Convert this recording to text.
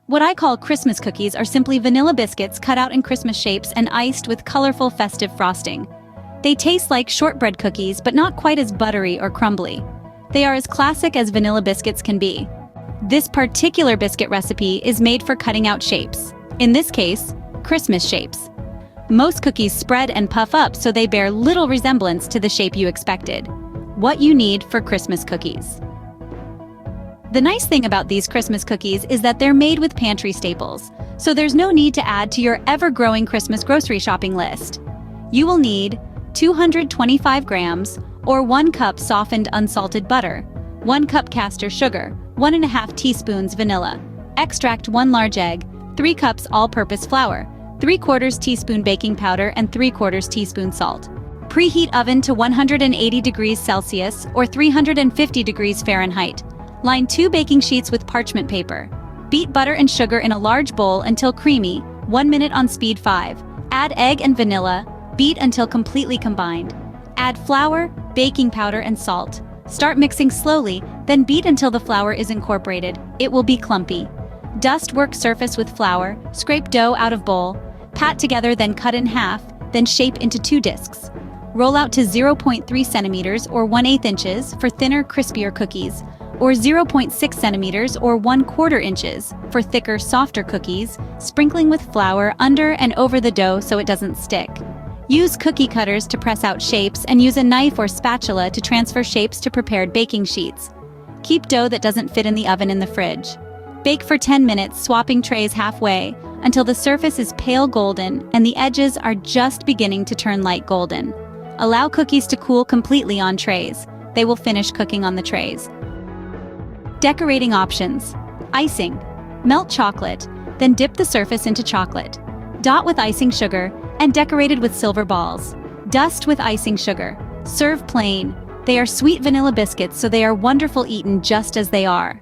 What I call Christmas cookies are simply vanilla biscuits cut out in Christmas shapes and iced with colorful festive frosting. They taste like shortbread cookies, but not quite as buttery or crumbly. They are as classic as vanilla biscuits can be. This particular biscuit recipe is made for cutting out shapes. In this case, Christmas shapes. Most cookies spread and puff up so they bear little resemblance to the shape you expected. What you need for Christmas cookies. The nice thing about these Christmas cookies is that they're made with pantry staples, so there's no need to add to your ever-growing Christmas grocery shopping list. You will need 225 grams or 1 cup softened unsalted butter, 1 cup caster sugar, 1.5 teaspoons vanilla, extract 1 large egg, 3 cups all-purpose flour, 3/4 teaspoon baking powder and 3/4 teaspoon salt. Preheat oven to 180 degrees Celsius or 350 degrees Fahrenheit. Line 2 baking sheets with parchment paper. Beat butter and sugar in a large bowl until creamy, 1 minute on speed 5. Add egg and vanilla, beat until completely combined. Add flour, baking powder and salt. Start mixing slowly, then beat until the flour is incorporated. It will be clumpy. Dust work surface with flour, scrape dough out of bowl, pat together then cut in half, then shape into 2 discs. Roll out to 0.3 centimeters or 1/8 inches for thinner, crispier cookies, or 0.6 centimeters or 1/4 inches for thicker, softer cookies, sprinkling with flour under and over the dough so it doesn't stick. Use cookie cutters to press out shapes and use a knife or spatula to transfer shapes to prepared baking sheets. Keep dough that doesn't fit in the oven in the fridge. Bake for 10 minutes, swapping trays halfway until the surface is pale golden and the edges are just beginning to turn light golden. Allow cookies to cool completely on trays. They will finish cooking on the trays. Decorating options. Icing. Melt chocolate, then dip the surface into chocolate. Dot with icing sugar and decorated with silver balls. Dust with icing sugar. Serve plain. They are sweet vanilla biscuits, so they are wonderful eaten just as they are.